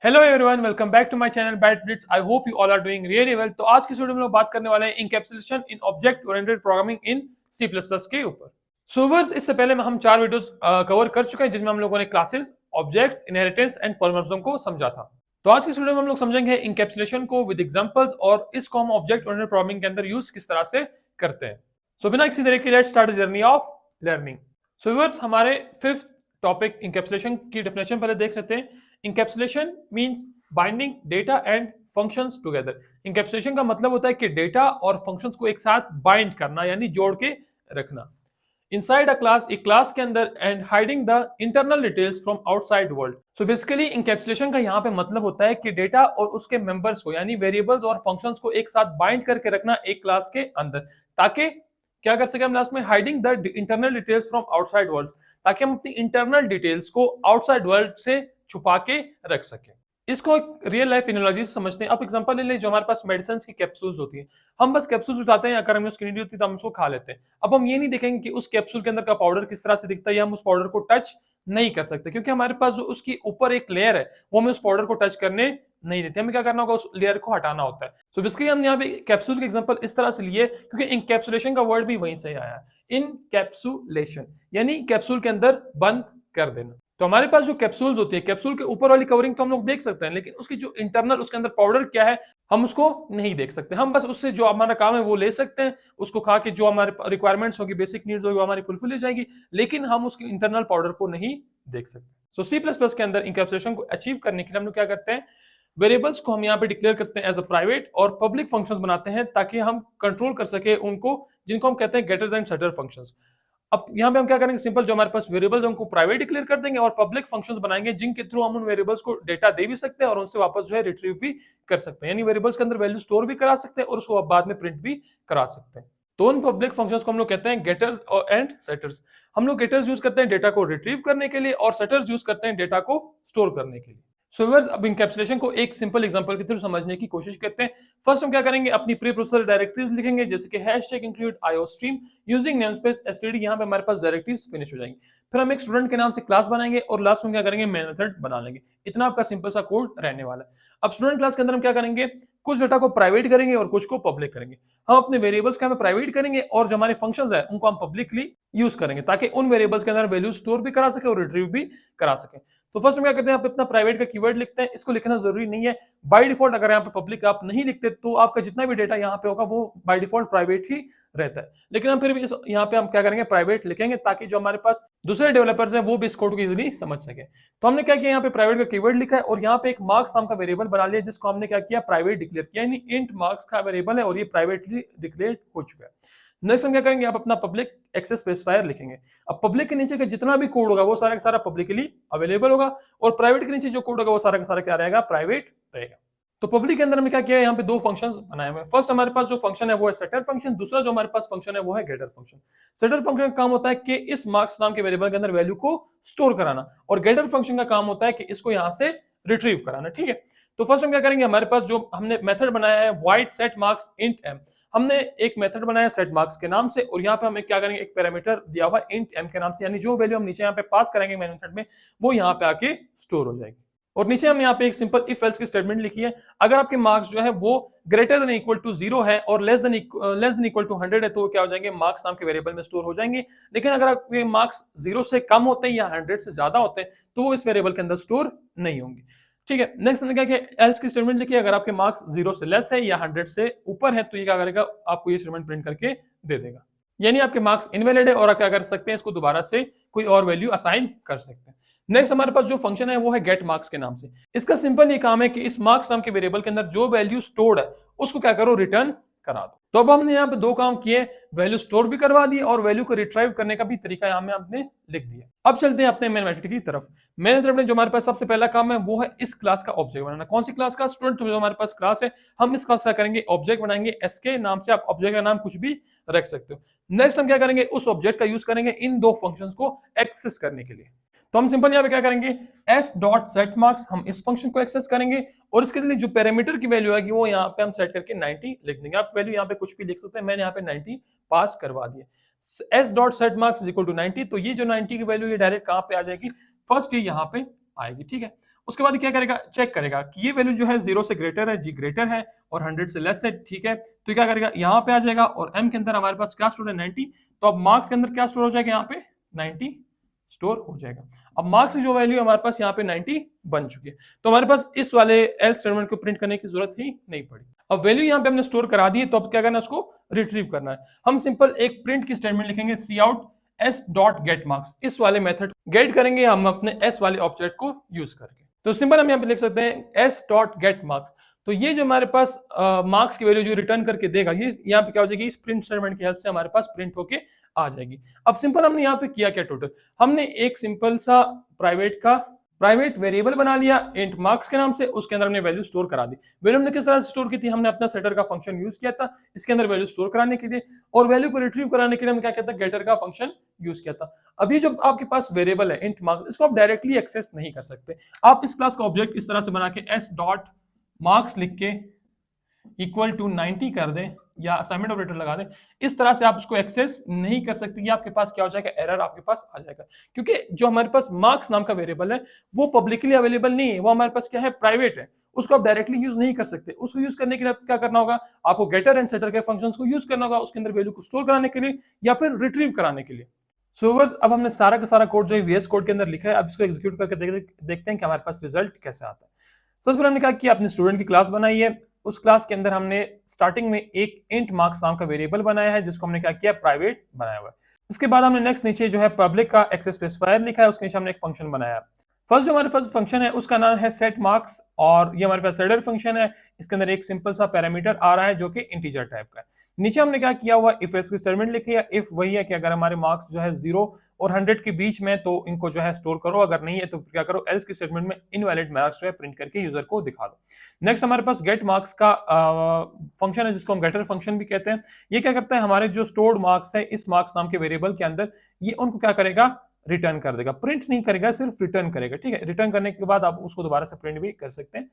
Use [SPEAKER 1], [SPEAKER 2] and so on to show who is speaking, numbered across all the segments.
[SPEAKER 1] Hello everyone, welcome back to my channel bat blitz. I hope you all are doing really well. तो आज की video में लोग बात करने वाले हैं encapsulation in object oriented programming in C plus plus के ऊपर। सो व्यूअर्स, इससे पहले हम 4 वीडियोस कवर कर चुके हैं जिनमें हम लोगों ने classes, object, inheritance and polymorphism को समझा था। तो आज की वीडियो में हम लोग समझेंगे इंकैप्सुलेशन को विद एग्जांपल्स और इसको हम ऑब्जेक्ट ओरिएंटेड प्रोग्रामिंग के अंदर यूज किस तरह से करते हैं। सो बिना किसी तरह की let's start the journey of learning. So viewers, हमारे फिफ्थ टॉपिक इंकैप्सुलेशन की डेफिनेशन पहले देख लेते हैं। Encapsulation means binding data and functions together. Encapsulation का मतलब होता है कि डेटा और फंक्शंस को एक साथ बाइंड करना, यानी जोड़ के रखना इनसाइड अ क्लास, एक क्लास के अंदर, and hiding the internal details from outside world. So basically encapsulation का यहाँ पे मतलब होता है कि डेटा और उसके मेंबर्स को, यानी वेरिएबल्स और फंक्शंस को एक साथ बाइंड करके रखना एक क्लास के अंदर, ताकि क्या कर सके हम लास्ट में, hiding the internal details from outside world, ताकि हम अपनी इंटरनल डिटेल्स को आउटसाइड वर्ल्ड से छुपा के रख सके। इसको एक रियल लाइफ एनालॉजी से समझते हैं। आप एग्जांपल ले लें, जो हमारे पास मेडिसिन की कैप्सूल्स होती हैं, हम बस कैप्सूल उठाते हैं, अगर हमें उसकी नीड होती है तो हम उसको खा लेते हैं। अब हम ये नहीं देखेंगे कि उस कैप्सूल के अंदर का पाउडर किस तरह से दिखता है, या हम उस पाउडर को टच नहीं कर सकते, क्योंकि हमारे पास जो उसकी ऊपर एक लेयर है वो हमें उस पाउडर को टच करने नहीं देते। हमें क्या करना होगा, उस लेयर को हटाना होता है। सो बेसिकली हमने यहाँ पे कैप्सूल के एग्जांपल इस तरह से लिए क्योंकि इनकैप्सुलेशन का वर्ड भी वहीं से आया है, इनकैप्सुलेशन, यानी कैप्सूल के अंदर बंद कर देना। तो हमारे पास जो कैप्सूल्स होती है, कैप्सूल के ऊपर वाली कवरिंग तो हम लोग देख सकते हैं, लेकिन उसकी जो इंटरनल, उसके अंदर पाउडर क्या है, हम उसको नहीं देख सकते। हम बस उससे जो हमारा काम है वो ले सकते हैं, उसको खा के जो हमारे रिक्वायरमेंट्स होगी, बेसिक नीड्स होगी, वो हमारी फुलफिल हो जाएगी, लेकिन हम उसकी इंटरनल पाउडर को नहीं देख सकते। सो सी प्लस प्लस के अंदर इंकैप्सुलेशन को अचीव करने के लिए हम लोग क्या करते हैं, वेरिएबल्स को हम यहाँ पे डिक्लेयर करते हैं एज अ प्राइवेट, और पब्लिक फंक्शंस बनाते हैं ताकि हम कंट्रोल कर सके उनको, जिनको हम कहते हैं गेटर्स एंड सेटर फंक्शंस। अब यहाँ पे हम क्या करेंगे, सिंपल, जो हमारे पास वेरिएबल्स हैं उनको प्राइवेट डिक्लेयर कर देंगे और पब्लिक फंक्शंस बनाएंगे जिनके थ्रू हम उन वेरिएबल्स को डेटा दे भी सकते हैं और उनसे वापस जो है रिट्रीव भी कर सकते हैं, यानी वेरिएबल्स के अंदर वैल्यू स्टोर भी करा सकते हैं और उसको बाद में प्रिंट भी करा सकते हैं। तो उन पब्लिक फंक्शंस को हम लोग कहते हैं गेटर्स एंड सेटर्स। हम लोग गेटर्स यूज करते हैं डेटा को रिट्रीव करने के लिए, और सेटर्स यूज करते हैं डेटा को स्टोर करने के लिए। सो व्यूअर्स, अब इंकैप्सुलेशन को एक सिंपल एग्जांपल के थ्रू समझने की कोशिश करते हैं। फर्स्ट हम क्या करेंगे, अपनी प्री प्रोसेसर डायरेक्टरीज लिखेंगे, जैसे कि hashtag include iostream using namespace STD. यहाँ पे हमारे पास डायरेक्टरीज फिनिश हो जाएंगी। फिर हम एक स्टूडेंट के नाम से क्लास बनाएंगे और लास्ट में क्या करेंगे, मेन मेथड बना लेंगे। इतना आपका सिंपल सा कोड रहने वाला है। अब स्टूडेंट क्लास के अंदर हम क्या करेंगे, कुछ डेटा को प्राइवेट करेंगे और कुछ को पब्लिक करेंगे। हम अपने वेरिएबल्स का प्राइवेट करेंगे और जो हमारे फंक्शंस है उनको हम पब्लिकली यूज करेंगे, ताकि उन वेरिएबल्स के अंदर वैल्यू स्टोर भी करा सके और रिट्रीव भी करा सके। तो फर्स्ट हम क्या करते हैं, आप अपना प्राइवेट का कीवर्ड लिखते हैं। इसको लिखना जरूरी नहीं है, बाय डिफॉल्ट अगर यहाँ पे पब्लिक आप नहीं लिखते तो आपका जितना भी डेटा यहाँ पे होगा वो बाय डिफॉल्ट प्राइवेट ही रहता है। लेकिन हम फिर भी यहाँ पे हम क्या करेंगे, प्राइवेट लिखेंगे, ताकि जो हमारे पास दूसरे डेवलपर्स हैं वो भी इस कोड को इजीली समझ सके। तो हमने क्या किया, यहाँ पे प्राइवेट का कीवर्ड लिखा है और यहाँ पे एक मार्क्स नाम का वेरिएबल बना लिया, जिसको हमने क्या किया, प्राइवेट डिक्लेयर किया, यानी इंट मार्क्स का वेरिएबल है और ये प्राइवेटली डिक्लेयर हो चुका है। नेक्स्ट हम क्या करेंगे, आप अपना पब्लिक एक्सेस स्पेसिफायर लिखेंगे। अब पब्लिक के नीचे का जितना भी कोड होगा वो सारा का सारा पब्लिकली अवेलेबल होगा, और प्राइवेट के नीचे जो कोड होगा वो सारा का सारा क्या रहेगा, प्राइवेट रहेगा। तो पब्लिक के अंदर हमने क्या किया, यहाँ पे दो फंक्शंस बनाए हुए हैं। फर्स्ट हमारे पास जो फंक्शन है वो है सेटर फंक्शन, दूसरा जो हमारे पास फंक्शन है वो है गेटर फंक्शन। सेटर फंक्शन का काम होता है कि इस मार्क्स नाम के वेरिएबल के अंदर वैल्यू को स्टोर कराना, और गेटर फंक्शन का काम होता है कि इसको यहाँ से रिट्रीव कराना। ठीक है, तो फर्स्ट हम क्या करेंगे, हमारे पास जो हमने मेथड बनाया है void set marks int m, हमने एक मेथड बनाया सेट मार्क्स के नाम से, और यहाँ पे हमें क्या करेंगे, एक पैरामीटर दिया हुआ इंट एम के नाम से, यानी जो वैल्यू हम नीचे यहाँ पे पास करेंगे मेन मेथड में वो यहाँ पे आके स्टोर हो जाएगी। और नीचे हम यहाँ पे एक सिंपल इफ एल्स की स्टेटमेंट लिखी है। अगर आपके मार्क्स जो है वो ग्रेटर देन इक्वल टू 0 है और लेस देन इक्वल टू 100 है, तो क्या हो जाएंगे, मार्क्स नाम के वेरिएबल में स्टोर हो जाएंगे। लेकिन अगर आपके मार्क्स 0 से कम होते हैं या 100 से ज्यादा होते हैं तो वो इस वेरिएबल के अंदर स्टोर नहीं होंगे। ठीक है, नेक्स्ट हमने क्या किया, एल्स की स्टेटमेंट लिखी है। अगर आपके मार्क्स 0 से लेस है या 100 से ऊपर है तो ये क्या करेगा, आपको ये स्टेटमेंट प्रिंट करके दे देगा, यानी आपके मार्क्स इनवैलिड है और आप क्या कर सकते हैं, इसको दोबारा से कोई और वैल्यू असाइन कर सकते हैं। नेक्स्ट हमारे पास जो फंक्शन है वो है गेट मार्क्स के नाम से। इसका सिंपल ये काम है कि इस मार्क्स नाम के वेरिएबल के अंदर जो वैल्यू स्टोर्ड है उसको क्या करो, रिटर्न करा दो। तो अब हमने यहाँ पे दो काम किए, वैल्यू स्टोर भी करवा दी और वैल्यू को रिट्राइव करने का भी तरीका यहाँ में आपने लिख दिया। अब चलते हैं अपने मेन मेथड की तरफ। मेन मेथड में जो हमारे पास सबसे पहला काम है वो है इस क्लास का ऑब्जेक्ट बनाना। कौन सी क्लास का, स्टूडेंट जो हमारे पास क्लास है, हम इस क्लास का करेंगे ऑब्जेक्ट बनाएंगे एसके नाम से। आप ऑब्जेक्ट का नाम कुछ भी रख सकते हो। नेक्स्ट हम क्या करेंगे, उस ऑब्जेक्ट का यूज करेंगे इन दो फंक्शंस को एक्सेस करने के लिए। तो हम सिंपल यहाँ पे क्या करेंगे, एस डॉट सेट मार्क्स, हम इस फंक्शन को एक्सेस करेंगे और इसके लिए जो पैरामीटर की वैल्यू आएगी वो यहाँ पे हम सेट करके 90 लिख देंगे। आप वैल्यू यहाँ पे कुछ भी लिख सकते हैं, मैंने यहाँ पे 90 पास करवा दिया। S dot set marks is equal to 90, तो ये जो 90 की वैल्यू ये डायरेक्ट कहाँ पे आ जाएगी, फर्स्ट ये यहाँ पे आएगी। ठीक है, उसके बाद क्या करेगा, चेक करेगा कि ये वैल्यू जो है 0 से ग्रेटर है, जी ग्रेटर है, और 100 से लेस है, ठीक है। तो क्या करेगा, यहाँ पे आ जाएगा और m के अंदर हमारे पास क्या स्टोर है, 90। तो अब मार्क्स के अंदर क्या स्टोर हो जाएगा, यहाँ पे 90 स्टोर हो जाएगा। अब मार्क्स की जो वैल्यू हमारे पास यहाँ पे 90 बन चुकी है, तो हमारे पास इस वाले एल्स स्टेटमेंट को प्रिंट करने की जरूरत ही नहीं पड़ी। अब वैल्यू यहाँ पे हमने स्टोर करा दी है, तो अब क्या करना है, उसको रिट्रीव करना है। हम सिंपल एक प्रिंट की स्टेटमेंट लिखेंगे, cout s dot get marks. इस वाले मेथड गेट करेंगे हम अपने s वाले ऑब्जेक्ट को यूज करके। तो सिंपल हम यहाँ पे लिख सकते हैं s डॉट गेट मार्क्स। तो ये जो हमारे पास मार्क्स की वैल्यू जो रिटर्न करके देगा, ये यहाँ पे क्या हो जाएगी, इस प्रिंट स्टेटमेंट की हेल्प से हमारे पास प्रिंट होके आ जाएगी। अब सिंपल हमने यहाँ पे किया क्या, टोटल हमने एक सिंपल सा प्राइवेट वेरिएबल बना लिया इंट मार्क्स के नाम से, उसके अंदर हमने वैल्यू स्टोर करा दी। वैल्यू हमने किस तरह से स्टोर की थी, हमने अपना सेटर का फंक्शन यूज किया था इसके अंदर वैल्यू स्टोर कराने के लिए, और वैल्यू को रिट्रीव कराने के लिए हम क्या कहते हैं, गेटर का फंक्शन यूज किया था। अभी जो आपके पास वेरिएबल है इंट मार्क्स, इसको आप डायरेक्टली एक्सेस नहीं कर सकते। आप इस क्लास का ऑब्जेक्ट इस तरह से बना के s डॉट मार्क्स लिख के इक्वल टू 90 कर दें या असाइनमेंट ऑपरेटर लगा दें, इस तरह से आप उसको एक्सेस नहीं कर सकते। ये आपके पास क्या हो जाएगा, एरर आपके पास आ जाएगा, क्योंकि जो हमारे पास मार्क्स नाम का वेरिएबल है वो पब्लिकली अवेलेबल नहीं है, वो हमारे पास क्या है, प्राइवेट है। उसको आप डायरेक्टली यूज नहीं कर सकते। उसको यूज करने के लिए क्या करना होगा, आपको गेटर एंड सेटर के फंक्शंस को यूज करना होगा, उसके अंदर वैल्यू को स्टोर कराने के लिए या फिर रिट्रीव कराने के लिए। सो व्यूअर्स, अब हमने सारा का सारा कोड जो है VS कोड के अंदर लिखा है। अब इसको एग्जीक्यूट करके देखते हैं कि हमारे पास रिजल्ट कैसे आता है। सबसे पहले हमने क्या किया, अपने स्टूडेंट की क्लास बनाई है। उस क्लास के अंदर हमने स्टार्टिंग में एक इंट मार्क्स नाम का वेरिएबल बनाया है, जिसको हमने क्या किया, प्राइवेट बनाया हुआ है। इसके बाद हमने नेक्स्ट नीचे जो है पब्लिक का एक्सेस स्पेसिफायर लिखा है, उसके नीचे हमने एक फंक्शन बनाया। फर्स्ट जो हमारे पास फंक्शन है उसका नाम है सेट मार्क्स, और ये हमारे पास हेडर फंक्शन है। इसके अंदर एक सिंपल सा पैरामीटर आ रहा है जो कि इंटीजर टाइप का है। नीचे हमने क्या किया हुआ, इफ एल्स की स्टेटमेंट लिखी है। इफ वही है कि अगर हमारे मार्क्स जो है 0 और 100 के बीच में तो इनको जो है स्टोर करो, अगर नहीं है तो क्या करो, एल्स की स्टेटमेंट में इनवैलिड मार्क्स जो है प्रिंट करके यूजर को दिखा दो। नेक्स्ट हमारे पास गेट मार्क्स का फंक्शन है, जिसको हम गेटर फंक्शन भी कहते हैं। ये क्या करता है, हमारे जो स्टोर्ड मार्क्स है इस मार्क्स नाम के वेरिएबल के अंदर, ये उनको क्या करेगा, रिटर्न कर देगा। प्रिंट नहीं करेगा, सिर्फ रिटर्न करेगा, ठीक है। रिटर्न करने के बाद आप उसको दोबारा से प्रिंट भी कर सकते हैं।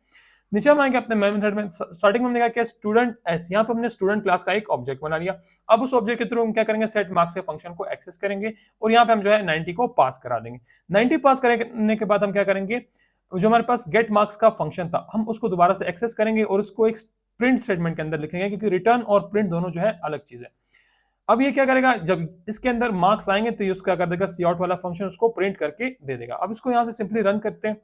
[SPEAKER 1] नीचे हम आएंगे अपने मेन मेथड में। स्टार्टिंग में हमने क्या किया, स्टूडेंट एस, यहाँ पे हमने स्टूडेंट क्लास का एक ऑब्जेक्ट बना लिया। अब उस ऑब्जेक्ट के थ्रू हम क्या करेंगे, सेट मार्क्स के फंक्शन को एक्सेस करेंगे, और यहाँ पे हम जो है 90 को पास करा देंगे। 90 पास करने के बाद हम क्या करेंगे, जो हमारे पास गेट मार्क्स का फंक्शन था हम उसको दोबारा से एक्सेस करेंगे और उसको एक प्रिंट स्टेटमेंट के अंदर लिखेंगे, क्योंकि रिटर्न और प्रिंट दोनों जो है अलग चीज है। अब ये क्या करेगा, जब इसके अंदर मार्क्स आएंगे तो ये उसको क्या कर देगा, सी आउट वाला फंक्शन उसको प्रिंट करके दे देगा। अब इसको यहाँ से सिंपली रन करते हैं,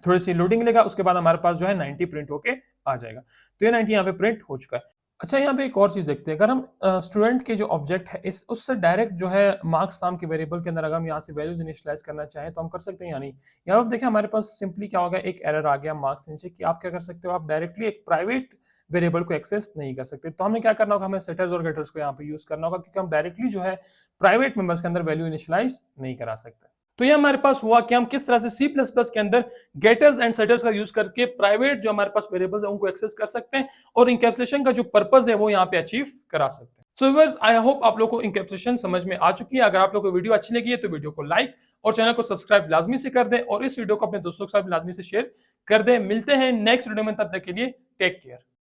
[SPEAKER 1] थोड़ी सी लोडिंग लेगा, उसके बाद हमारे पास जो है 90 प्रिंट होके आ जाएगा। तो ये 90 यहाँ पे प्रिंट हो चुका है। अच्छा, यहाँ पे एक और चीज देखते हैं। अगर हम स्टूडेंट के जो ऑब्जेक्ट है इस उससे डायरेक्ट जो है मार्क्स नाम के वेरिएबल के अंदर अगर हम यहाँ से वैल्यूज इनिशियलाइज करना चाहें तो हम कर सकते हैं या नहीं। यहाँ पर देखिए हमारे पास सिंपली क्या होगा, एक एरर आ गया मार्क्स नीचे, कि आप क्या कर सकते हो, आप डायरेक्टली एक प्राइवेट वेरिएबल को एक्सेस नहीं कर सकते। तो हमें क्या करना होगा, हमें सेटर्स और गेटर्स को यहाँ पे यूज करना होगा, क्योंकि हम डायरेक्टली जो है प्राइवेट मेंबर्स के अंदर वैल्यू इनिशियलाइज नहीं करा सकते। तो ये हमारे पास हुआ कि हम किस तरह से C++ के अंदर गेटर्स एंड सेटर्स का यूज करके प्राइवेट जो हमारे पास वेरिएबल्स है उनको एक्सेस कर सकते हैं, और इंकैप्सुलेशन का जो पर्पस है वो यहाँ पे अचीव करा सकते हैं। सो व्यूअर्स, आई होप आप लोगों को इंकैप्सुलेशन समझ में आ चुकी है। अगर आप लोगों को वीडियो अच्छी लगी है तो वीडियो को लाइक और चैनल को सब्सक्राइब लाजमी से कर दें, और इस वीडियो को अपने दोस्तों के साथ लाजमी से शेयर कर दें। मिलते हैं नेक्स्ट वीडियो में, तब तक के लिए टेक केयर।